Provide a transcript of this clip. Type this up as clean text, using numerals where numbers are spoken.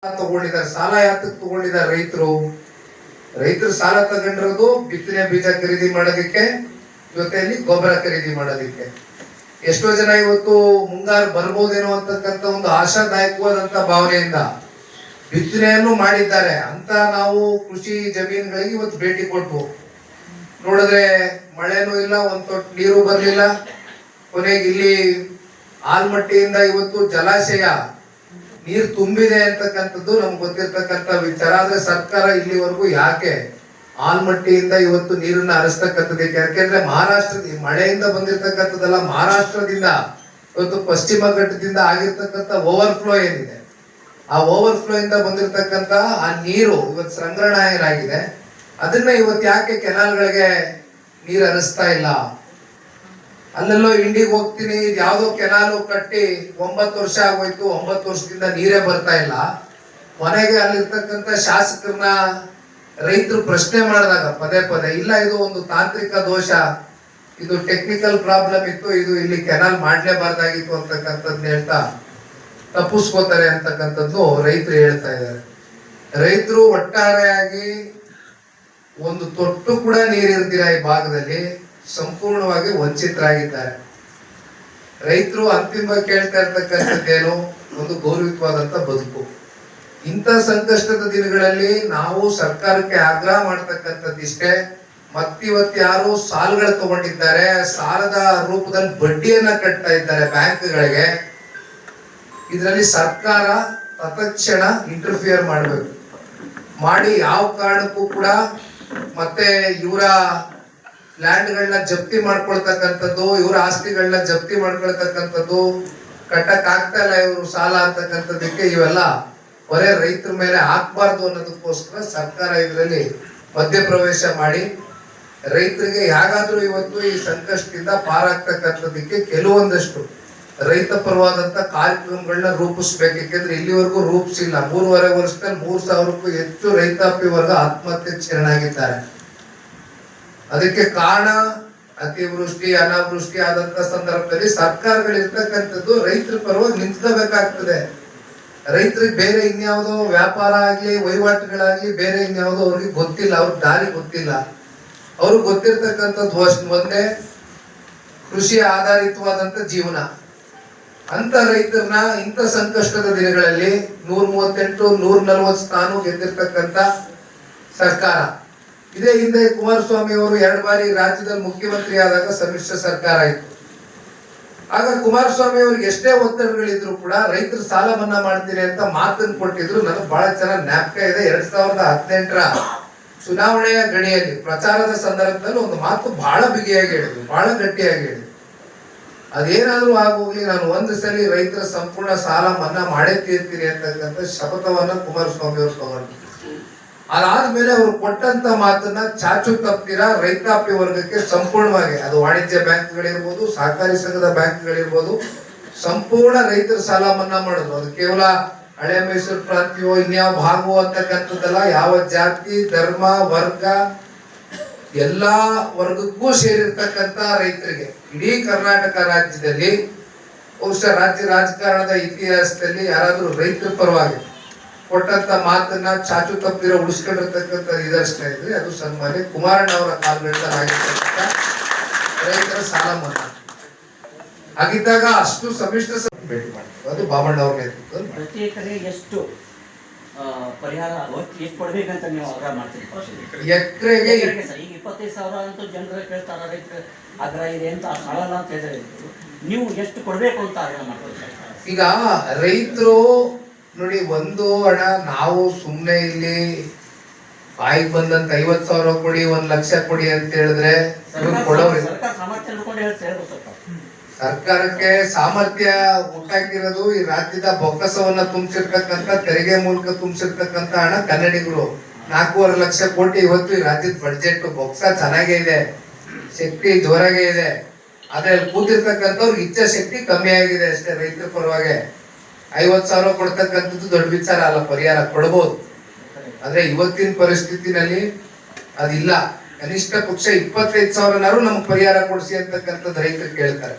ತಗೊಂಡಿದ್ದಾರೆ. ಸಾಲ ಯಾತಕ್ಕೆ ತಗೊಂಡಿದ್ದಾರೆ ರೈತರು ಸಾಲ ತಗೊಂಡಿರೋದು ಬಿತ್ತನೆ ಬೀಜ ಖರೀದಿ ಮಾಡೋದಕ್ಕೆ, ಜೊತೆಯಲ್ಲಿ ಗೊಬ್ಬರ ಖರೀದಿ ಮಾಡೋದಕ್ಕೆ. ಎಷ್ಟೋ ಜನ ಇವತ್ತು ಮುಂಗಾರು ಬರ್ಬೋದೇನೋ ಅಂತಕ್ಕಂಥ ಒಂದು ಆಶಾದಾಯಕವಾದಂತ ಭಾವನೆಯಿಂದ ಬಿತ್ತನೆಯನ್ನು ಮಾಡಿದ್ದಾರೆ ಅಂತ ನಾವು ಕೃಷಿ ಜಮೀನುಗಳಿಗೆ ಇವತ್ತು ಭೇಟಿ ಕೊಟ್ಟು ನೋಡಿದ್ರೆ ಮಳೆನೂ ಇಲ್ಲ, ಒಂದ್ ತೊಟ್ಟು ನೀರು ಬರ್ಲಿಲ್ಲ. ಕೊನೆಗೆ ಇಲ್ಲಿ ಆಲ್ಮಟ್ಟಿಯಿಂದ ಇವತ್ತು ಜಲಾಶಯ ನೀರು ತುಂಬಿದೆ ಅಂತಕ್ಕಂಥದ್ದು ನಮ್ಗೆ ಗೊತ್ತಿರ್ತಕ್ಕಂಥ ವಿಚಾರ. ಆದ್ರೆ ಸರ್ಕಾರ ಇಲ್ಲಿವರೆಗೂ ಯಾಕೆ ಆಲ್ಮಟ್ಟಿಯಿಂದ ಇವತ್ತು ನೀರನ್ನ ಹರಿಸ್ತಕ್ಕಂಥದ್ದಕ್ಕೆ? ಯಾಕೆಂದ್ರೆ ಮಹಾರಾಷ್ಟ್ರದ ಮಳೆಯಿಂದ ಬಂದಿರತಕ್ಕಂಥದ್ದಲ್ಲ, ಮಹಾರಾಷ್ಟ್ರದಿಂದ ಇವತ್ತು ಪಶ್ಚಿಮ ಘಟ್ಟದಿಂದ ಆಗಿರ್ತಕ್ಕಂಥ ಓವರ್ಫ್ಲೋ ಏನಿದೆ, ಆ ಓವರ್ಫ್ಲೋ ಇಂದ ಬಂದಿರತಕ್ಕಂಥ ಆ ನೀರು ಇವತ್ತು ಸಂಗ್ರಹಣೆ ಏನಾಗಿದೆ, ಅದನ್ನ ಇವತ್ತು ಯಾಕೆ ಕೆನಾಲ್ಗಳಿಗೆ ನೀರು ಹರಿಸ್ತಾ ಇಲ್ಲ? ಅಲ್ಲೆಲ್ಲೋ ಇಂಡಿಗೆ ಹೋಗ್ತೀನಿ, ಯಾವ್ದೋ ಕೆನಾಲು ಕಟ್ಟಿ 9 ವರ್ಷ ಆಗೋಯ್ತು, 9 ವರ್ಷದಿಂದ ನೀರೇ ಬರ್ತಾ ಇಲ್ಲ. ಕೊನೆಗೆ ಅಲ್ಲಿರ್ತಕ್ಕಂಥ ಶಾಸಕರನ್ನ ರೈತರು ಪ್ರಶ್ನೆ ಮಾಡಿದಾಗ ಪದೇ ಪದೇ ಇಲ್ಲ, ಇದು ಒಂದು ತಾಂತ್ರಿಕ ದೋಷ, ಇದು ಟೆಕ್ನಿಕಲ್ ಪ್ರಾಬ್ಲಮ್ ಇತ್ತು, ಇದು ಇಲ್ಲಿ ಕೆನಾಲ್ ಮಾಡ್ಲೇಬಾರ್ದಾಗಿತ್ತು ಅಂತಕ್ಕಂಥದ್ದು ಹೇಳ್ತಾ ತಪ್ಪಿಸ್ಕೋತಾರೆ ಅಂತಕ್ಕಂಥದ್ದು ರೈತರು ಹೇಳ್ತಾ ಇದ್ದಾರೆ. ರೈತರು ಒಟ್ಟಾರೆಯಾಗಿ ಒಂದು ತೊಟ್ಟು ಕೂಡ ನೀರಿರ್ದಿರ ಈ ಭಾಗದಲ್ಲಿ ಸಂಪೂರ್ಣವಾಗಿ ವಂಚಿತರಾಗಿದ್ದಾರೆ. ರೈತರು ಅಂತಿಮ ಕೇಳ್ತಾ ಇರ್ತಕ್ಕಂಥದ್ದೇನು, ಒಂದು ಗೌರವಿತವಾದಂತ ಬದುಕು. ಇಂಥ ಸಂಕಷ್ಟದ ದಿನಗಳಲ್ಲಿ ನಾವು ಸರ್ಕಾರಕ್ಕೆ ಆಗ್ರಹ ಮಾಡ್ತಕ್ಕಂಥದ್ದಿಷ್ಟೇ, ಮತ್ತಿವತ್ತು ಯಾರು ಸಾಲಗಳು ತಗೊಂಡಿದ್ದಾರೆ, ಸಾಲದ ರೂಪದಲ್ಲಿ ಬಡ್ಡಿಯನ್ನ ಕಟ್ತಾ ಇದ್ದಾರೆ ಬ್ಯಾಂಕ್ಗಳಿಗೆ, ಇದರಲ್ಲಿ ಸರ್ಕಾರ ತತ್ಕ್ಷಣ ಇಂಟರ್ಫಿಯರ್ ಮಾಡಬೇಕು. ಮಾಡಿ ಯಾವ ಕಾರಣಕ್ಕೂ ಕೂಡ ಮತ್ತೆ ಇವರ ಲ್ಯಾಂಡ್ಗಳನ್ನ ಜಪ್ತಿ ಮಾಡ್ಕೊಳ್ತಕ್ಕಂಥದ್ದು, ಇವರ ಆಸ್ತಿಗಳನ್ನ ಜಪ್ತಿ ಮಾಡ್ಕೊಳ್ತಕ್ಕಂಥದ್ದು, ಕಟ್ಟಕ್ ಆಗ್ತಾ ಇಲ್ಲ ಇವರು ಸಾಲ ಅಂತಕ್ಕಂಥದ್ದಕ್ಕೆ ಇವೆಲ್ಲ ಹೊರೆ ರೈತರ ಮೇಲೆ ಹಾಕ್ಬಾರ್ದು ಅನ್ನೋದಕ್ಕೋಸ್ಕರ ಸರ್ಕಾರ ಇದರಲ್ಲಿ ಮಧ್ಯಪ್ರವೇಶ ಮಾಡಿ ರೈತರಿಗೆ ಹೇಗಾದ್ರೂ ಇವತ್ತು ಈ ಸಂಕಷ್ಟದಿಂದ ಪಾರಾಗ್ತಕ್ಕಂಥದ್ದಕ್ಕೆ ಕೆಲವೊಂದಷ್ಟು ರೈತ ಪರವಾದಂತ ಕಾರ್ಯಕ್ರಮಗಳನ್ನ ರೂಪಿಸ್ಬೇಕು. ಯಾಕೆಂದ್ರೆ ಇಲ್ಲಿವರೆಗೂ ರೂಪಿಸಿಲ್ಲ. 3.5 ವರ್ಷದಲ್ಲಿ 3,000ಕ್ಕೂ ಹೆಚ್ಚು ರೈತಾಪಿ ವರ್ಗ ಆತ್ಮಹತ್ಯೆ ಶರಣಾಗಿದ್ದಾರೆ. ಅದಕ್ಕೆ ಕಾರಣ ಅತಿವೃಷ್ಟಿ ಅನಾವೃಷ್ಟಿ ಆದಂತ ಸಂದರ್ಭದಲ್ಲಿ ಸರ್ಕಾರಗಳಿರ್ತಕ್ಕಂಥದ್ದು ರೈತರ ಪರವಾಗಿ ನಿಂತ್ಕೋಬೇಕಾಗ್ತದೆ. ರೈತರಿಗೆ ಬೇರೆ ಇನ್ಯಾವುದೋ ವ್ಯಾಪಾರ ಆಗ್ಲಿ ವಹಿವಾಟುಗಳಾಗ್ಲಿ ಬೇರೆ ಇನ್ಯಾವುದೋ ಅವ್ರಿಗೆ ಗೊತ್ತಿಲ್ಲ, ಅವ್ರಿಗೆ ದಾರಿ ಗೊತ್ತಿಲ್ಲ. ಅವ್ರಿಗೆ ಗೊತ್ತಿರ್ತಕ್ಕಂಥದ್ದು ಒಂದೇ ಕೃಷಿ ಆಧಾರಿತವಾದಂತ ಜೀವನ. ಅಂತ ರೈತರನ್ನ ಇಂಥ ಸಂಕಷ್ಟದ ದಿನಗಳಲ್ಲಿ 138 140 ಸ್ಥಾನ ಗೆದ್ದಿರ್ತಕ್ಕಂಥ ಸರ್ಕಾರ. ಇದೇ ಹಿಂದೆ ಕುಮಾರಸ್ವಾಮಿ ಅವರು 2 ಬಾರಿ ರಾಜ್ಯದಲ್ಲಿ ಮುಖ್ಯಮಂತ್ರಿ ಆದಾಗ ಸಮ್ಮಿಶ್ರ ಸರ್ಕಾರ ಇತ್ತು. ಆಗ ಕುಮಾರಸ್ವಾಮಿ ಅವ್ರಿಗೆ ಎಷ್ಟೇ ಒತ್ತಡಗಳಿದ್ರು ಕೂಡ ರೈತರು ಸಾಲ ಮನ್ನಾ ಮಾಡ್ತೀನಿ ಅಂತ ಮಾತನ್ನು ಕೊಟ್ಟಿದ್ರು. ನನಗೆ ಬಹಳ ಚೆನ್ನಾಗಿ ಜ್ಞಾಪಕ ಇದೆ. 2018ರ ಚುನಾವಣೆಯ ಗಡಿಯಲ್ಲಿ ಪ್ರಚಾರದ ಸಂದರ್ಭದಲ್ಲಿ ಒಂದು ಮಾತು ಬಹಳ ಬಿಗಿಯಾಗಿ ಹೇಳಿದ್ರು, ಬಹಳ ಗಟ್ಟಿಯಾಗಿ ಹೇಳಿದ್ರು. ಅದೇನಾದ್ರೂ ಆಗೋಗ್ಲಿ, ನಾನು ಒಂದು ಸಲ ರೈತರ ಸಂಪೂರ್ಣ ಸಾಲ ಮನ್ನಾ ಮಾಡೇ ತೀರ್ತೀನಿ ಅಂತಕ್ಕಂಥ ಶಪಥವನ್ನ ಕುಮಾರಸ್ವಾಮಿ ಅವರು ತಗೊಂಡ್ರು. ಅದಾದ್ಮೇಲೆ ಅವರು ಕೊಟ್ಟಂತ ಮಾತನ್ನ ಚಾಚು ತಪ್ಪಿರ ರೈತಾಪಿ ವರ್ಗಕ್ಕೆ ಸಂಪೂರ್ಣವಾಗಿ, ಅದು ವಾಣಿಜ್ಯ ಬ್ಯಾಂಕ್ಗಳಿರ್ಬೋದು, ಸಹಕಾರಿ ಸಂಘದ ಬ್ಯಾಂಕ್ಗಳಿರ್ಬೋದು, ಸಂಪೂರ್ಣ ರೈತರ ಸಾಲ ಮನ್ನಾ ಮಾಡಿದ್ರು. ಅದು ಕೇವಲ ಹಳೆ ಮೈಸೂರು ಪ್ರಾಂತ್ಯವೋ ಇನ್ಯಾವ ಭಾಗವೋ ಅಂತಕ್ಕಂಥದ್ದಲ್ಲ, ಯಾವ ಜಾತಿ ಧರ್ಮ ವರ್ಗ ಎಲ್ಲಾ ವರ್ಗಕ್ಕೂ ಸೇರಿರ್ತಕ್ಕಂಥ ರೈತರಿಗೆ ಇಡೀ ಕರ್ನಾಟಕ ರಾಜ್ಯದಲ್ಲಿ ಬಹುಶಃ ರಾಜ್ಯ ರಾಜಕಾರಣದ ಇತಿಹಾಸದಲ್ಲಿ ಯಾರಾದ್ರೂ ರೈತರ ಪರವಾಗಿ ಕೊಟ್ಟಂತ ಮಾತನ್ನ ಚಾಚು ತಪ್ಪಿರೋ ಉಳಿಸ್ಕೊಂಡಿರ್ತಕ್ಕಂಥ ನಿದರ್ಶನ ಇದ್ರೆ ಅದು ಸನ್ಮಾನ್ಯ ಕುಮಾರಣ್ಣ ಅವರ ಕಾಲಘಟ್ಟದಾಗಿರ್ತಕ್ಕಂಥ ರೈತರ ಸಾಲ ಮನ್ನಾ ಆಗಿದ್ದಾಗ ಅಷ್ಟು ಸಮ್ಮಿಶ್ರ ಭೇಟಿ ಮಾಡ್ತೀವಿ. ಅದು ಬಾಮಣ್ಣ ಅವ್ರ ನೇತೃತ್ವದಲ್ಲಿ ಪ್ರತಿ ಎಕರೆ ಎಷ್ಟು ಪರಿಹಾರ ಎಷ್ಟು ಕೊಡ್ಬೇಕಂತ ನೀವು ಆಗ್ರಹ ಮಾಡ್ತೀರಿ? ಎಕರೆಗೆ ಈಗ 25,000 ಅಂತೂ ಜನರು ಕೇಳ್ತಾರ, ರೈತರ ಆಗ್ರಹ ಇದೆ ಅಂತ ಸಾಲಲ್ಲ ಅಂತ ಹೇಳಿದ್ರೆ ನೀವು ಎಷ್ಟು ಕೊಡ್ಬೇಕು ಅಂತ ಆಗ್ರಹ ಮಾಡ್ತೀರಿ? ಈಗ ರೈತರು ನೋಡಿ, ಒಂದು ಹಣ ನಾವು ಸುಮ್ನೆ ಇಲ್ಲಿ ಬಾಯಿಗೆ ಬಂದಂತ 50,000 ಕೊಡಿ 1 ಲಕ್ಷ ಕೊಡಿ ಅಂತ ಹೇಳಿದ್ರೆ ಕೊಡೋರು. ಸರ್ಕಾರಕ್ಕೆ ಸಾಮರ್ಥ್ಯ ಉಂಟಾಗಿರೋದು ಈ ರಾಜ್ಯದ ಬೊಕ್ಕಸವನ್ನ ತುಂಬಿಸಿರ್ತಕ್ಕಂಥ ತೆರಿಗೆ ಮೂಲಕ ತುಂಬಿಸಿರ್ತಕ್ಕಂಥ ಹಣ ಕನ್ನಡಿಗರು 4.5 ಲಕ್ಷ ಕೋಟಿ ಇವತ್ತು ಈ ರಾಜ್ಯದ ಬಡ್ಜೆಟ್. ಬೊಕ್ಕಸ ಚೆನ್ನಾಗೇ ಇದೆ, ಶಕ್ತಿ ಜೋರಾಗೇ ಇದೆ, ಆದ್ರೆ ಕೂತಿರ್ತಕ್ಕಂಥವ್ರಿಗೆ ಇಚ್ಛಾಶಕ್ತಿ ಕಮ್ಮಿ ಆಗಿದೆ ಅಷ್ಟೇ. ರೈತರ ಪರವಾಗಿ 50,000 ಕೊಡ್ತಕ್ಕಂಥದ್ದು ದೊಡ್ಡ ವಿಚಾರ ಅಲ್ಲ, ಪರಿಹಾರ ಕೊಡ್ಬೋದು. ಆದ್ರೆ ಇವತ್ತಿನ ಪರಿಸ್ಥಿತಿನಲ್ಲಿ ಅದಿಲ್ಲ. ಕನಿಷ್ಠ ಪಕ್ಷ 25,000ನಾರು ನಮ್ಗೆ ಪರಿಹಾರ ಕೊಡಿಸಿ ಅಂತಕ್ಕಂಥದ್ದು ರೈತರು ಕೇಳ್ತಾರೆ.